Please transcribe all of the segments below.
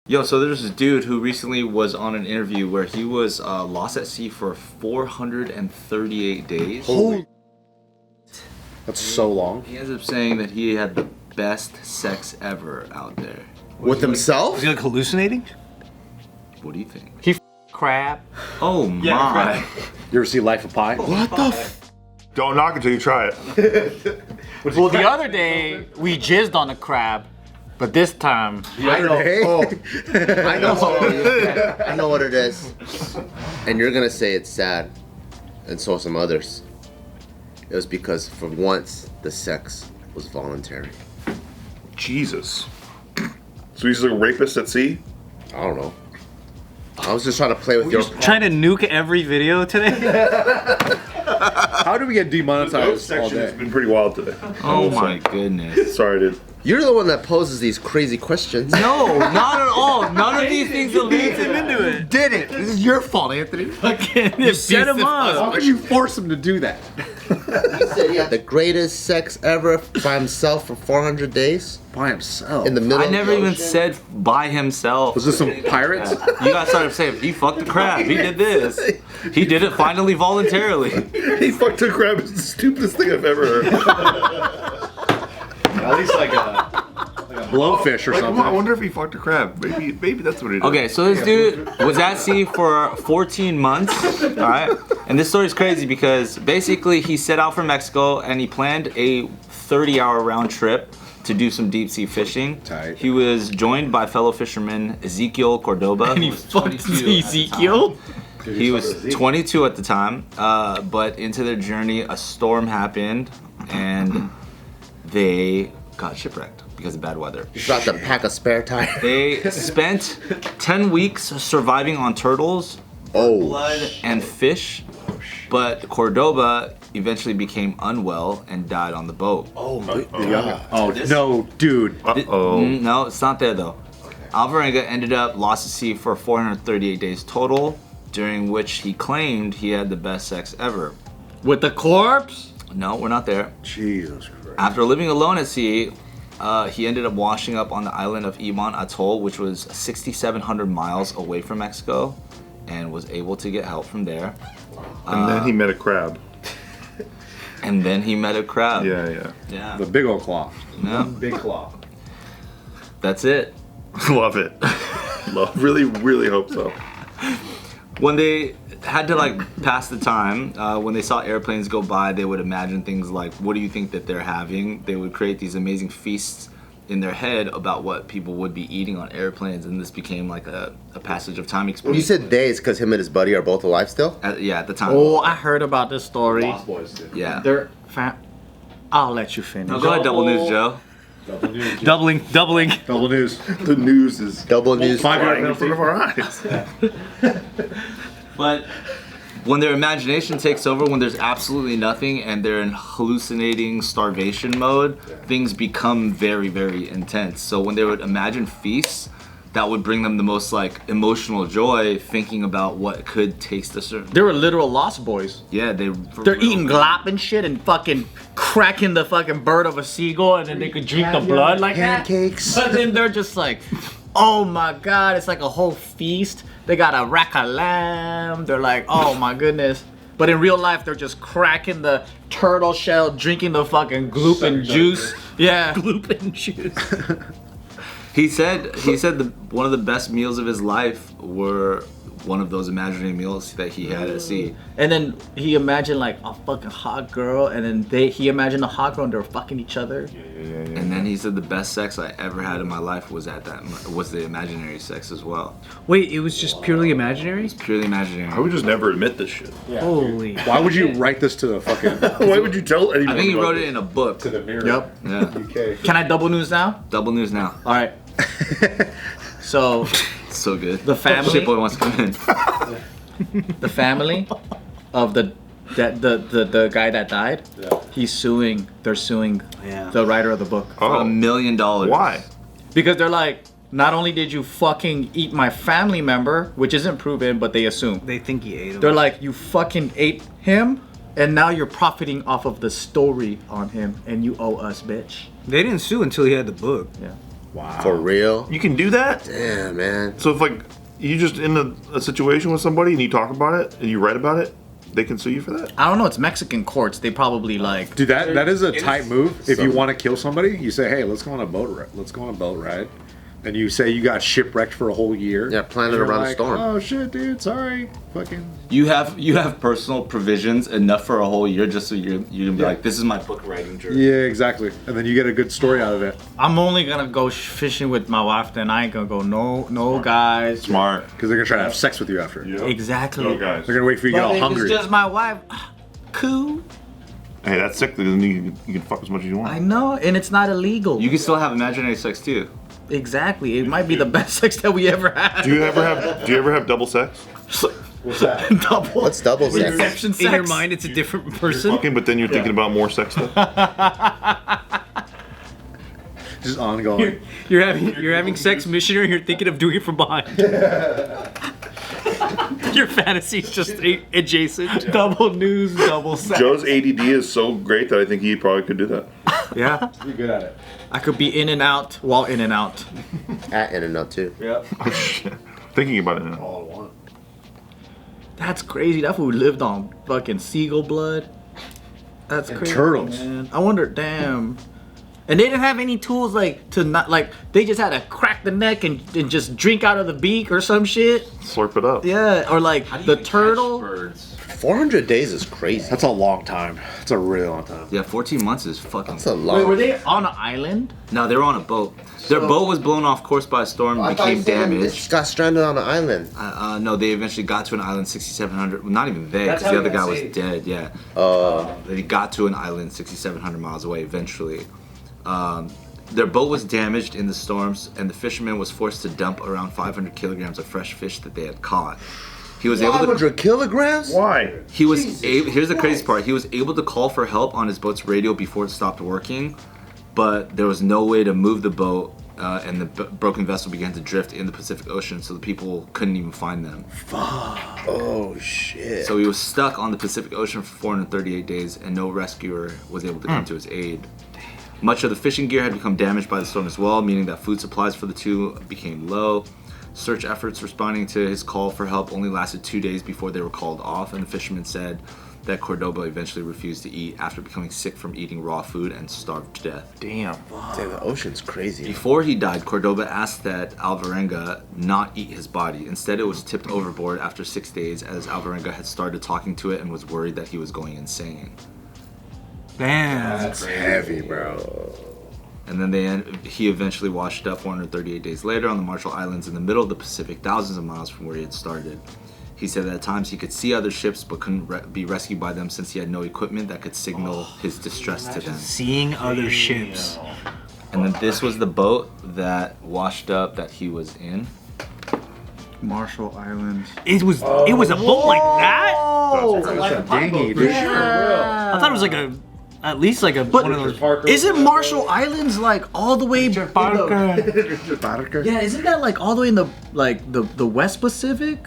Yo, so there's this dude who recently was on an interview where he was lost at sea for 438 days. Holy. That's so long. He ends up saying that he had the best sex ever out there. With himself? Is he like hallucinating? What do you think? He crab. Oh my. You ever see Life of Pi? What the Don't knock it until you try it. Well, the other day we jizzed on a crab, but this time I know. Oh, I know what it is. And you're gonna say it's sad, and so are some others. It was because for once the sex was voluntary. Jesus. So he's a rapist at sea? I don't know. I was just trying to play with your. trying to nuke every video today. How do we get The demonetized all section has day? been pretty wild today. Oh my goodness. Sorry, dude. You're the one that poses these crazy questions. No, not at all. None of these things allude to that. into it. Did it? This is your fault, Anthony. You set him Why up. would you force him to do that? He said he had the greatest sex ever by himself for 400 days By himself. in the middle. I never of the even ocean. said by himself. Was this some pirates? You guys started saying he fucked the crab. He did this. He did it finally voluntarily. He fucked a crab is the stupidest thing I've ever heard. At least like a blowfish or Like, something. I wonder if he fucked a crab. Maybe that's what he did. Okay, so this dude was at sea for 14 months, all right? And this story is crazy because basically he set out from Mexico and he planned a 30-hour round trip to do some deep sea fishing. Tight. He was joined by fellow fisherman Ezekiel Cordoba. And he who was fucked 22 at the Ezekiel. time. He was 22 at the time, but into their journey, a storm happened and they got shipwrecked because of bad weather. He dropped a pack of spare tires. They spent 10 weeks surviving on turtles, Oh. blood, and fish, but Cordoba eventually became unwell and died on the boat. Oh, no, dude. Uh-oh. No, it's not there though. Alvarenga ended up lost at sea for 438 days total, during which he claimed he had the best sex ever. With the corpse? No, we're not there. Jesus Christ. After living alone at sea, he ended up washing up on the island of Iman Atoll, which was 6,700 miles away from Mexico, and was able to get help from there. And then he met a crab. And then he met a crab. Yeah. Yeah. The big old claw. No, Big claw. that's it. Love it. Really, really hope so. When they had to like pass the time, when they saw airplanes go by, they would imagine things like, what do you think that they're having? They would create these amazing feasts in their head about what people would be eating on airplanes, and this became like a passage of time When you experience. said days, because him and his buddy are both alive still? Yeah, at the time. Oh, I heard about this story. Lost Boys, dude. Yeah. They're I'll let you finish. No, go ahead, Double News Joe. Double news. Doubling. Double news. The news is Double news. flying in front of our eyes. But when their imagination takes over, when there's absolutely nothing and they're in hallucinating starvation mode, things become very, very intense. So when they would imagine feasts, that would bring them the most like emotional joy, thinking about what could taste a certain. They were literal Lost Boys. Yeah, They're eating glop and shit and fucking cracking the fucking bird of a seagull, and then they could drink the blood like Pancakes. that. But then they're just like, oh my god, it's like a whole feast. They got a rack of lamb. They're like, oh my goodness. But in real life, they're just cracking the turtle shell, drinking the fucking gluten juice. Yeah, gluten juice. He said that one of the best meals of his life were one of those imaginary meals that he had at sea. And then he imagined like a fucking hot girl, and then he imagined a hot girl and they were fucking each other. And then he said the best sex I ever had in my life was the imaginary sex as well. Wait, it was just purely imaginary? Purely imaginary. I would just never admit this shit. Holy. Why would you write this to the fucking Why would you tell anyone? I think he about wrote it this? in a book. to the mirror? Yep. Yeah. UK. Can I double news now? Double news now. All right. So So good. The family? Shitboy wants to come in. the family of the guy that died, he's suing. They're suing the writer of the book For $1 million. Why? because they're like, not only did you fucking eat my family member, which isn't proven, but they assume. They think he ate him. They're like, you fucking ate him, and now you're profiting off of the story on him, and you owe us, bitch. They didn't sue until he had the book. Yeah. Wow. For real? You can do that? Damn, man. So if like you just in a situation with somebody and you talk about it and you write about it, they can sue you for that? I don't know. It's Mexican courts. They probably like. Dude, that is a tight move. If you Some- want to kill somebody, you say, "Hey, let's go on a boat ride. Let's go on a boat ride." And you say you got shipwrecked for a whole year. Yeah, plan it You're around a like, storm. Oh shit, dude, sorry. Fucking. You have personal provisions enough for a whole year just so you're gonna be like, this is my book writing journey. Yeah, exactly. And then you get a good story out of it. I'm only gonna go fishing with my wife. Then I ain't gonna go. No, guys. Smart. Because they're gonna try to have sex with you after. Exactly. No, guys. They're gonna wait for you to get But all if hungry. it's just my wife. Cool. Hey, that's sick. Then you can fuck as much as you want. I know, and it's not illegal. You can still have imaginary sex too. Exactly. It might be the best sex that we ever had. Do you ever have double sex? What's that? Double. What's double sex? Inception sex. In your mind, it's a different person. Fucking, but then you're thinking about more sex stuff. Just ongoing. You're having sex missionary. You're thinking of doing it from behind. Your fantasy's just adjacent. Double news, double sex. Joe's ADD is so great that I think he probably could do that. Yeah. You're good at it. I could be in and out while in and out. At In and Out too. Yep. Oh shit. Thinking about it now. All at once. That's crazy. That food lived on fucking seagull blood. That's And crazy. turtles. Man. I wonder, damn. And they didn't have any tools like to not like they just had to crack the neck and just drink out of the beak or some shit. Slurp it up. Yeah. Or like the turtle. Birds. 400 days is crazy. That's a long time. That's a really long time. Yeah, 14 months is fucking. That's a Wait, long. were they on an island? No, they were on a boat. Their boat was blown off course by a storm and became They damaged. got stranded on an island. No, they eventually got to an island 6,700. Well, not even they, That's because the how other he guy got was saved. dead. Yeah. They got to an island 6,700 miles away eventually. Their boat was damaged in the storms, and the fisherman was forced to dump around 500 kilograms of fresh fish that they had caught. He was able to. 500 kilograms? Why? Here's the crazy part. He was able to call for help on his boat's radio before it stopped working, but there was no way to move the boat, and the broken vessel began to drift in the Pacific Ocean, so the people couldn't even find them. Oh shit. So he was stuck on the Pacific Ocean for 438 days, and no rescuer was able to come to his aid. Much of the fishing gear had become damaged by the storm as well, meaning that food supplies for the two became low. Search efforts responding to his call for help only lasted 2 days before they were called off, and the fisherman said that Cordoba eventually refused to eat after becoming sick from eating raw food and starved to death. Damn. Damn, the ocean's crazy. Before he died, Cordoba asked that Alvarenga not eat his body. Instead, it was tipped overboard after 6 days, as Alvarenga had started talking to it and was worried that he was going insane. Damn. That's heavy, bro. And then he eventually washed up 438 days later on the Marshall Islands in the middle of the Pacific, thousands of miles from where he had started. He said that at times he could see other ships but couldn't be rescued by them since he had no equipment that could signal his distress to them. Seeing other ships. And then this was the boat that washed up that he was in. Marshall Islands. It was a boat like that? That's a dinghy, dude. I thought it was like at least like one of those. Isn't Marshall Islands like all the way? Barker. Yeah, isn't that like all the way in the West Pacific?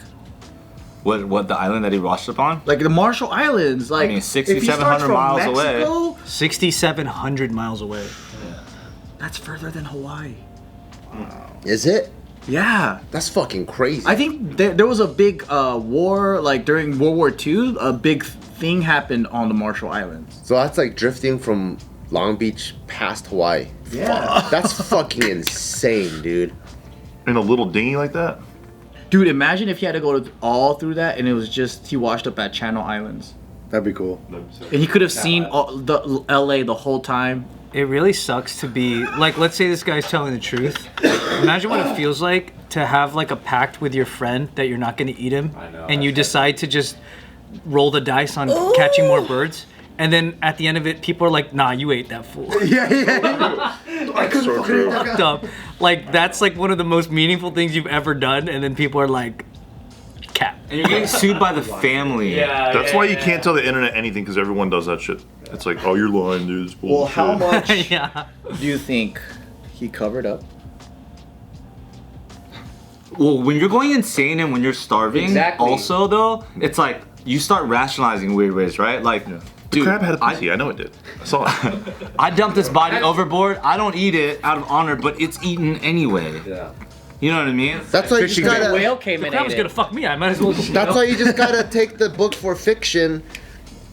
What the island that he washed up on? Like the Marshall Islands, like mean, if he starts 6,700 from miles away. Mexico, 6,700 miles away. that's further than Hawaii. Is it? Yeah, That's fucking crazy. I think there was a big war, like during World War II, a big thing happened on the Marshall Islands. So that's like drifting from Long Beach past Hawaii. Yeah. That's fucking insane, dude. In a little dinghy like that? Dude, imagine if he had to go all through that and it was just he washed up at Channel Islands. That'd be cool. And he could have seen the LA the whole time. It really sucks to be like, let's say this guy's telling the truth. Imagine what it feels like to have like a pact with your friend that you're not going to eat him, and you decide to just roll the dice on catching more birds, and then at the end of it, people are like, "Nah, you ate that fool." That's so true. Fucked up. Like that's like one of the most meaningful things you've ever done, and then people are like, "Cap." And you're getting sued by the family. That's why you can't tell the internet anything because everyone does that shit. It's like, oh, you're lying, dude. It's Well, bullshit. how much Yeah. do you think he covered up? Well, when you're going insane and when you're starving, Exactly. also though, it's like you start rationalizing weird ways, right? Like, Dude, Crab had a pussy. I know it did. I saw it. I dumped this body overboard. I don't eat it out of honor, but it's eaten anyway. Yeah. You know what I mean? That's why you just Fishing gotta. Whale came in Crab and was ate gonna it. fuck me. I might as well. That's why you just gotta take the book for fiction,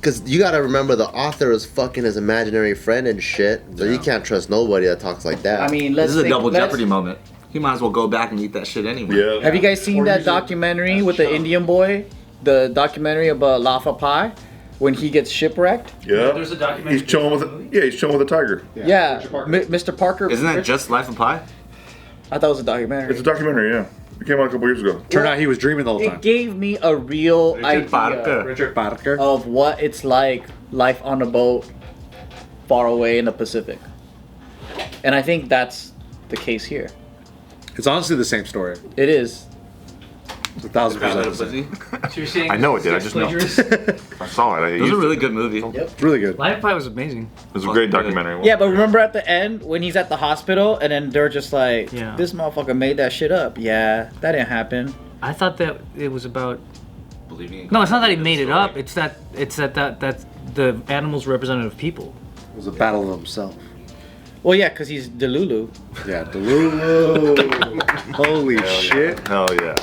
because you gotta remember the author is fucking his imaginary friend and shit. So you can't trust nobody that talks like that. I mean, This let's is a think, double let's- jeopardy moment. He might as well go back and eat that shit anyway. Yeah. Have you guys seen that documentary with the Indian boy? The documentary about Laffa Pai when he gets shipwrecked? Yeah. There's a documentary. He's chilling with. He's chilling with a tiger. Yeah, Mr. Parker. Isn't that just Life of Pi? I thought it was a documentary. It's a documentary. Yeah. It came out a couple years ago. Turned out he was dreaming the whole It time. gave me a real idea Parker. Richard Parker. of what it's like life on a boat far away in the Pacific. And I think that's the case here. It's honestly the same story. It is. It's 1,000% Crab had a the same. pussy? So you're saying I know it did, I sex just know. plagiarist? I saw it. It was a really good movie. It's really good. Life Pie was amazing. It was a great documentary. Yeah, but remember at the end when he's at the hospital and then they're just like, Yeah. this motherfucker made that shit up. Yeah, that didn't happen. I thought that it was about. Believing in No, it's not that he God, made it story. up. It's that the animals representative people. It was a battle of himself. Well, yeah, because he's Delulu. Yeah, Delulu. Holy shit. Hell yeah.